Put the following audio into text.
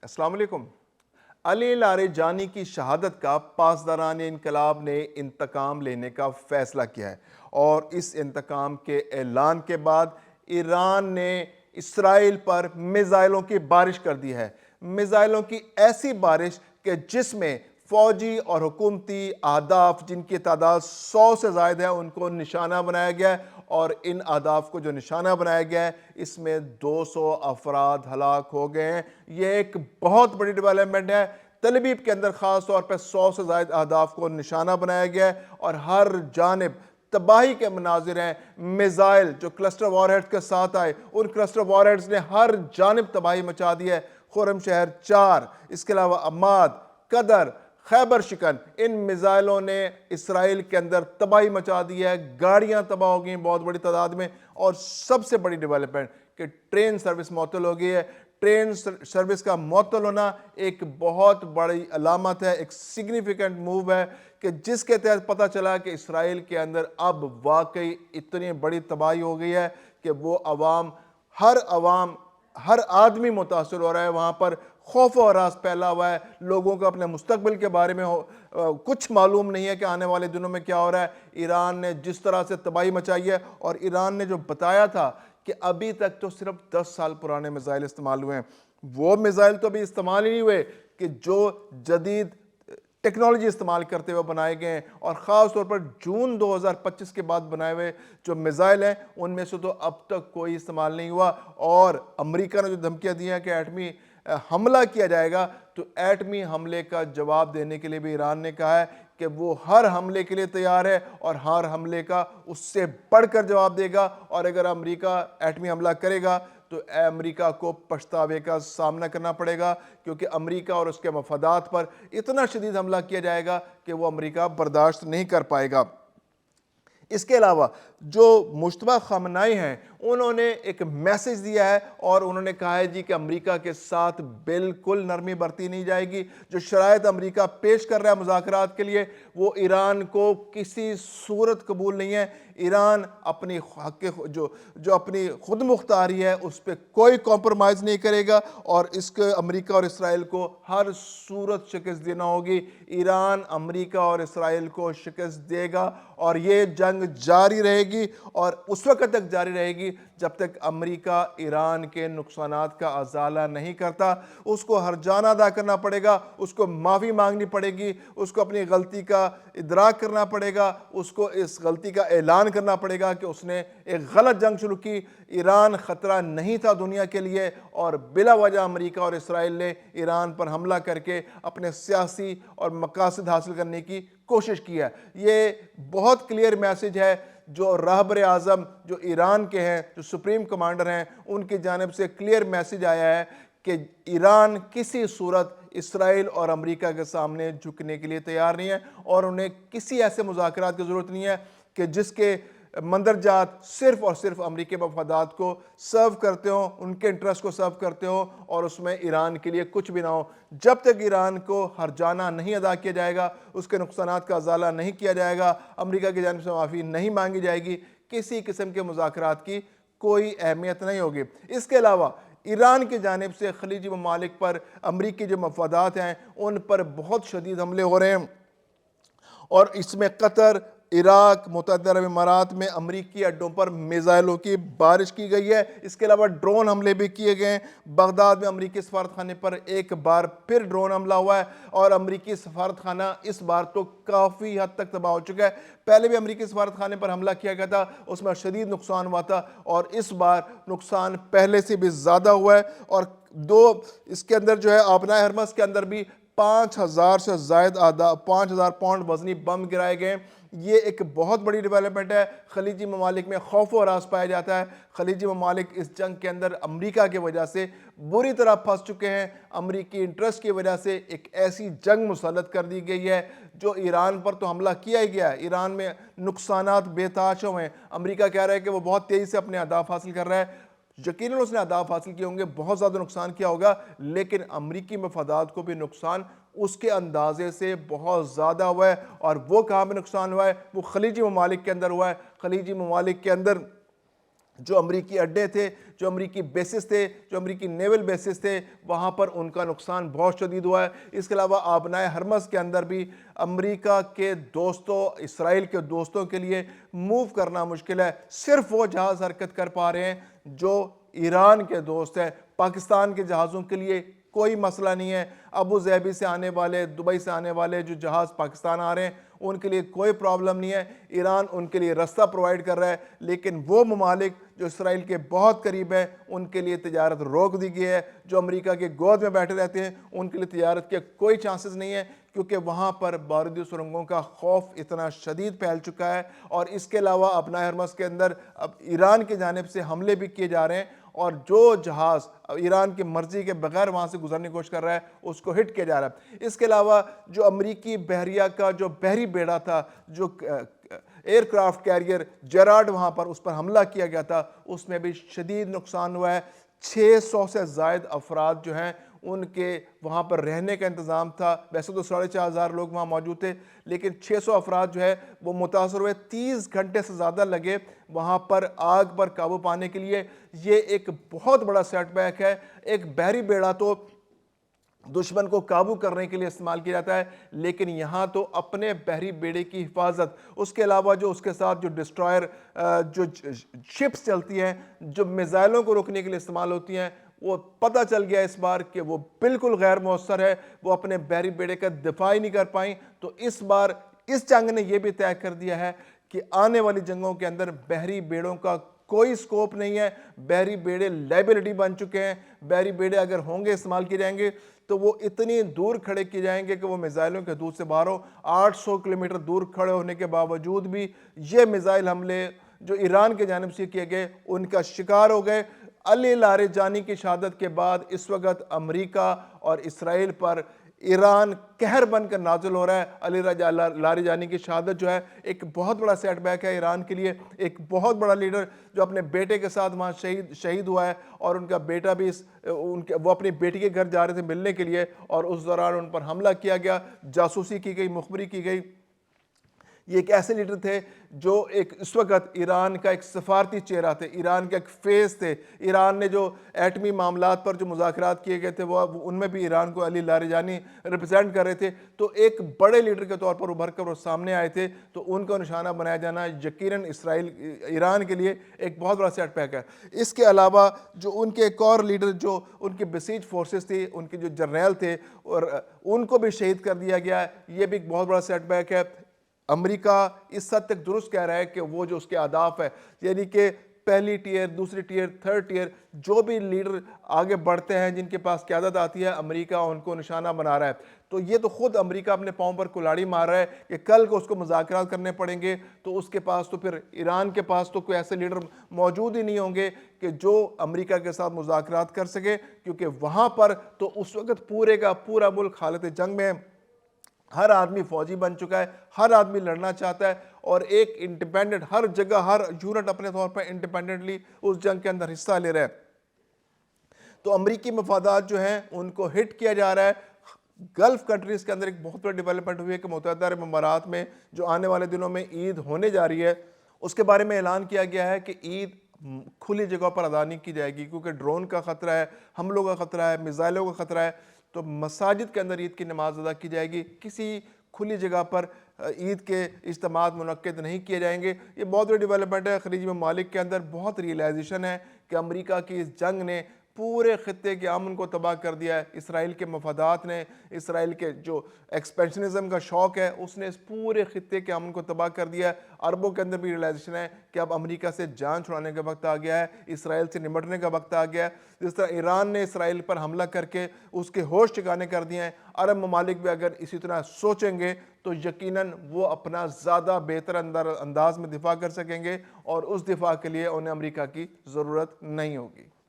السلام علیکم۔ علی لاریجانی کی شہادت کا پاسداران انقلاب نے انتقام لینے کا فیصلہ کیا ہے، اور اس انتقام کے اعلان کے بعد ایران نے اسرائیل پر میزائلوں کی بارش کر دی ہے۔ میزائلوں کی ایسی بارش کہ جس میں فوجی اور حکومتی اہداف جن کی تعداد 100 سے زائد ہے ان کو نشانہ بنایا گیا ہے، اور ان اہداف کو جو نشانہ بنایا گیا ہے اس میں 200 افراد ہلاک ہو گئے ہیں۔ یہ ایک بہت بڑی ڈیولپمنٹ ہے۔ تل ابیب کے اندر خاص طور پر 100 سے زائد اہداف کو نشانہ بنایا گیا ہے، اور ہر جانب تباہی کے مناظر ہیں۔ میزائل جو کلسٹر وار ہیڈز کے ساتھ آئے، ان کلسٹر وار ہیڈز نے ہر جانب تباہی مچا دی ہے۔ خرم شہر 4، اس کے علاوہ عماد، قدر، خیبر شکن، ان میزائلوں نے اسرائیل کے اندر تباہی مچا دی ہے۔ گاڑیاں تباہ ہو گئی ہیں بہت بڑی تعداد میں، اور سب سے بڑی ڈیولپمنٹ کہ ٹرین سروس معطل ہو گئی ہے۔ ٹرین سروس کا معطل ہونا ایک بہت بڑی علامت ہے، ایک سگنیفیکنٹ موو ہے کہ جس کے تحت پتہ چلا کہ اسرائیل کے اندر اب واقعی اتنی بڑی تباہی ہو گئی ہے کہ وہ ہر آدمی متاثر ہو رہا ہے۔ وہاں پر خوف و ہراس پھیلا ہوا ہے، لوگوں کو اپنے مستقبل کے بارے میں کچھ معلوم نہیں ہے کہ آنے والے دنوں میں کیا ہو رہا ہے۔ ایران نے جس طرح سے تباہی مچائی ہے، اور ایران نے جو بتایا تھا کہ ابھی تک تو صرف 10 سال پرانے میزائل استعمال ہوئے ہیں، وہ میزائل تو ابھی استعمال ہی نہیں ہوئے کہ جو جدید ٹیکنالوجی استعمال کرتے ہوئے بنائے گئے ہیں، اور خاص طور پر جون 2025 کے بعد بنائے ہوئے جو میزائل ہیں ان میں سے تو اب تک کوئی استعمال نہیں ہوا۔ اور امریکہ نے جو دھمکیاں دی ہیں کہ ایٹمی حملہ کیا جائے گا، تو ایٹمی حملے کا جواب دینے کے لیے بھی ایران نے کہا ہے کہ وہ ہر حملے کے لیے تیار ہے، اور ہر حملے کا اس سے بڑھ کر جواب دے گا۔ اور اگر امریکہ ایٹمی حملہ کرے گا تو امریکہ کو پچھتاوے کا سامنا کرنا پڑے گا، کیونکہ امریکہ اور اس کے مفادات پر اتنا شدید حملہ کیا جائے گا کہ وہ امریکہ برداشت نہیں کر پائے گا۔ اس کے علاوہ جو مجتبیٰ خامنائی ہیں انہوں نے ایک میسج دیا ہے، اور انہوں نے کہا ہے کہ امریکہ کے ساتھ بالکل نرمی برتی نہیں جائے گی۔ جو شرائط امریکہ پیش کر رہا ہے مذاکرات کے لیے وہ ایران کو کسی صورت قبول نہیں ہے۔ ایران اپنی جو اپنی خود مختاری ہے اس پہ کوئی کمپرومائز نہیں کرے گا، اور اس کے امریکہ اور اسرائیل کو ہر صورت شکست دینا ہوگی۔ ایران امریکہ اور اسرائیل کو شکست دے گا، اور یہ جنگ جاری رہے گی، اور اس وقت تک جاری رہے گی جب تک امریکہ ایران کے نقصانات کا ازالہ نہیں کرتا۔ اس کو ہرجانہ ادا کرنا پڑے گا، اس کو معافی مانگنی پڑے گی، اس کو اپنی غلطی کا ادراک کرنا پڑے گا، اس کو اس غلطی کا اعلان کرنا پڑے گا کہ اس نے ایک غلط جنگ شروع کی۔ ایران خطرہ نہیں تھا دنیا کے لیے، اور بلا وجہ امریکہ اور اسرائیل نے ایران پر حملہ کر کے اپنے سیاسی اور مقاصد حاصل کرنے کی کوشش کی ہے۔ یہ بہت کلیئر میسج ہے جو رہبر اعظم جو ایران کے ہیں، جو سپریم کمانڈر ہیں، ان کی جانب سے کلیئر میسج آیا ہے کہ ایران کسی صورت اسرائیل اور امریکہ کے سامنے جھکنے کے لیے تیار نہیں ہے، اور انہیں کسی ایسے مذاکرات کی ضرورت نہیں ہے کہ جس کے مندرجات صرف اور صرف امریکی مفادات کو سرو کرتے ہوں، ان کے انٹرسٹ کو سرو کرتے ہوں، اور اس میں ایران کے لیے کچھ بھی نہ ہو۔ جب تک ایران کو ہرجانہ نہیں ادا کیا جائے گا، اس کے نقصانات کا ازالہ نہیں کیا جائے گا، امریکہ کی جانب سے معافی نہیں مانگی جائے گی، کسی قسم کے مذاکرات کی کوئی اہمیت نہیں ہوگی۔ اس کے علاوہ ایران کی جانب سے خلیجی ممالک پر امریکی جو مفادات ہیں ان پر بہت شدید حملے ہو رہے ہیں، اور اس میں قطر، عراق، متحدہ عرب امارات میں امریکی اڈوں پر میزائلوں کی بارش کی گئی ہے۔ اس کے علاوہ ڈرون حملے بھی کیے گئے ہیں۔ بغداد میں امریکی سفارتخانے پر ایک بار پھر ڈرون حملہ ہوا ہے، اور امریکی سفارتخانہ اس بار تو کافی حد تک تباہ ہو چکا ہے۔ پہلے بھی امریکی سفارتخانے پر حملہ کیا گیا تھا، اس میں شدید نقصان ہوا تھا، اور اس بار نقصان پہلے سے بھی زیادہ ہوا ہے۔ اور اس کے اندر جو ہے آبنائے ہرمز کے اندر بھی 5000 سے زائد 5000 پاؤنڈ وزنی بم گرائے گئے۔ یہ ایک بہت بڑی ڈیولپمنٹ ہے۔ خلیجی ممالک میں خوف و ہراس پایا جاتا ہے۔ خلیجی ممالک اس جنگ کے اندر امریکہ کی وجہ سے بری طرح پھنس چکے ہیں۔ امریکی انٹرسٹ کی وجہ سے ایک ایسی جنگ مسلط کر دی گئی ہے جو ایران پر تو حملہ کیا ہی گیا ہے، ایران میں نقصانات بے تحاشا ہوئے ہیں۔ امریکہ کہہ رہا ہے کہ وہ بہت تیزی سے اپنے اہداف حاصل کر رہا ہے۔ یقیناً اس نے اہداف حاصل کیے ہوں گے، بہت زیادہ نقصان کیا ہوگا، لیکن امریکی مفادات کو بھی نقصان اس کے اندازے سے بہت زیادہ ہوا ہے۔ اور وہ کہاں پہ نقصان ہوا ہے؟ وہ خلیجی ممالک کے اندر ہوا ہے۔ خلیجی ممالک کے اندر جو امریکی اڈے تھے، جو امریکی بیسز تھے، جو امریکی نیول بیسز تھے، وہاں پر ان کا نقصان بہت شدید ہوا ہے۔ اس کے علاوہ آبنائے ہرمز کے اندر بھی امریکہ کے دوستوں، اسرائیل کے دوستوں کے لیے موو کرنا مشکل ہے۔ صرف وہ جہاز حرکت کر پا رہے ہیں جو ایران کے دوست ہیں۔ پاکستان کے جہازوں کے لیے کوئی مسئلہ نہیں ہے۔ ابو ظہبی سے آنے والے، دبئی سے آنے والے جو جہاز پاکستان آ رہے ہیں ان کے لیے کوئی پرابلم نہیں ہے۔ ایران ان کے لیے رستہ پرووائڈ کر رہا ہے، لیکن وہ ممالک جو اسرائیل کے بہت قریب ہیں ان کے لیے تجارت روک دی گئی ہے۔ جو امریکہ کے گود میں بیٹھے رہتے ہیں ان کے لیے تجارت کے کوئی چانسز نہیں ہے، کیونکہ وہاں پر بارودی سرنگوں کا خوف اتنا شدید پھیل چکا ہے۔ اور اس کے علاوہ اپنا ہرمز کے اندر اب ایران کی جانب سے حملے بھی کیے جا رہے ہیں، اور جو جہاز ایران کی مرضی کے بغیر وہاں سے گزرنے کی کوشش کر رہا ہے اس کو ہٹ کیا جا رہا ہے۔ اس کے علاوہ جو امریکی بحریہ کا جو بحری بیڑا تھا، جو ایئر کرافٹ کیریئر جیراڈ، وہاں پر اس پر حملہ کیا گیا تھا، اس میں بھی شدید نقصان ہوا ہے۔ 600 سے زائد افراد جو ہیں ان کے وہاں پر رہنے کا انتظام تھا۔ ویسے تو 4,500 لوگ وہاں موجود تھے، لیکن 600 افراد جو ہے وہ متاثر ہوئے۔ 30 گھنٹے سے زیادہ لگے وہاں پر آگ پر قابو پانے کے لیے۔ یہ ایک بہت بڑا سیٹ بیک ہے۔ ایک بحری بیڑا تو دشمن کو قابو کرنے کے لیے استعمال کیا جاتا ہے، لیکن یہاں تو اپنے بحری بیڑے کی حفاظت، اس کے علاوہ جو اس کے ساتھ جو ڈسٹرائر، جو شپس چلتی ہیں، جو میزائلوں کو روکنے کے لیے استعمال ہوتی ہیں، وہ پتہ چل گیا اس بار کہ وہ بالکل غیر مؤثر ہے۔ وہ اپنے بحری بیڑے کا دفاع ہی نہیں کر پائیں۔ تو اس بار اس جنگ نے یہ بھی طے کر دیا ہے کہ آنے والی جنگوں کے اندر بحری بیڑوں کا کوئی سکوپ نہیں ہے۔ بحری بیڑے لائبلٹی بن چکے ہیں۔ بحری بیڑے اگر ہوں گے، استعمال کیے جائیں گے، تو وہ اتنی دور کھڑے کیے جائیں گے کہ وہ میزائلوں کے حدود سے باہر ہو۔ 800 کلومیٹر دور کھڑے ہونے کے باوجود بھی یہ میزائل حملے جو ایران کے جانب سے کیے گئے ان کا شکار ہو گئے۔ علی لاریجانی کی شہادت کے بعد اس وقت امریکہ اور اسرائیل پر ایران قہر بن کر نازل ہو رہا ہے۔ علی لاریجانی کی شہادت جو ہے ایک بہت بڑا سیٹ بیک ہے ایران کے لیے۔ ایک بہت بڑا لیڈر جو اپنے بیٹے کے ساتھ وہاں شہید ہوا ہے، اور ان کا بیٹا بھی وہ اپنی بیٹی کے گھر جا رہے تھے ملنے کے لیے، اور اس دوران ان پر حملہ کیا گیا، جاسوسی کی گئی، مخبری کی گئی۔ یہ ایک ایسے لیڈر تھے جو اس وقت ایران کا ایک سفارتی چہرہ تھے، ایران کا ایک فیس تھے۔ ایران نے جو ایٹمی معاملات پر جو مذاکرات کیے گئے تھے وہ ان میں بھی ایران کو علی لاریجانی ریپرزینٹ کر رہے تھے۔ تو ایک بڑے لیڈر کے طور پر ابھر کر وہ سامنے آئے تھے، تو ان کو نشانہ بنایا جانا یقیناً ایران کے لیے ایک بہت بڑا سیٹ بیک ہے۔ اس کے علاوہ جو ان کے ایک اور لیڈر جو ان کی بسیج فورسز تھی، ان کے جو جرنیل تھے، اور ان کو بھی شہید کر دیا گیا ہے، یہ بھی ایک بہت بڑا سیٹ بیک ہے۔ امریکہ اس حد تک درست کہہ رہا ہے کہ وہ جو اس کے اہداف ہے، یعنی کہ پہلی ٹیئر، دوسری ٹیئر، تھرڈ ٹیئر، جو بھی لیڈر آگے بڑھتے ہیں، جن کے پاس قیادت آتی ہے، امریکہ ان کو نشانہ بنا رہا ہے۔ تو یہ تو خود امریکہ اپنے پاؤں پر کلاڑی مار رہا ہے کہ کل کو اس کو مذاکرات کرنے پڑیں گے تو اس کے پاس تو پھر ایران کے پاس تو کوئی ایسے لیڈر موجود ہی نہیں ہوں گے کہ جو امریکہ کے ساتھ مذاکرات کر سکے، کیونکہ وہاں پر تو اس وقت پورے کا پورا ملک حالت جنگ میں ہے۔ ہر آدمی فوجی بن چکا ہے، ہر آدمی لڑنا چاہتا ہے، اور ایک انڈیپینڈنٹ ہر جگہ، ہر یونٹ اپنے طور پر انڈیپینڈنٹلی اس جنگ کے اندر حصہ لے رہا ہے۔ تو امریکی مفادات جو ہیں ان کو ہٹ کیا جا رہا ہے۔ گلف کنٹریز کے اندر ایک بہت بڑی ڈیولپمنٹ ہوئی ہے کہ متحدہ عرب امارات میں جو آنے والے دنوں میں عید ہونے جا رہی ہے، اس کے بارے میں اعلان کیا گیا ہے کہ عید کھلی جگہ پر ادا نہیں کی جائے گی، کیونکہ ڈرون کا خطرہ ہے، حملوں کا خطرہ ہے، میزائلوں کا خطرہ ہے۔ تو مساجد کے اندر عید کی نماز ادا کی جائے گی، کسی کھلی جگہ پر عید کے اجتماعات منعقد نہیں کیے جائیں گے۔ یہ بہت بڑی ڈیولپمنٹ ہے۔ خلیجی ممالک کے اندر بہت ریئلائزیشن ہے کہ امریکہ کی اس جنگ نے پورے خطے کے امن کو تباہ کر دیا ہے۔ اسرائیل کے مفادات نے، اسرائیل کے جو ایکسپینشنزم کا شوق ہے، اس نے اس پورے خطے کے امن کو تباہ کر دیا ہے۔ عربوں کے اندر بھی ریئلائزیشن ہے کہ اب امریکہ سے جان چھڑانے کا وقت آ گیا ہے، اسرائیل سے نمٹنے کا وقت آ گیا ہے۔ جس طرح ایران نے اسرائیل پر حملہ کر کے اس کے ہوش ٹھکانے کر دیے ہیں، عرب ممالک بھی اگر اسی طرح سوچیں گے تو یقیناً وہ اپنا زیادہ بہتر انداز میں دفاع کر سکیں گے، اور اس دفاع کے لیے انہیں امریکہ کی ضرورت نہیں ہوگی۔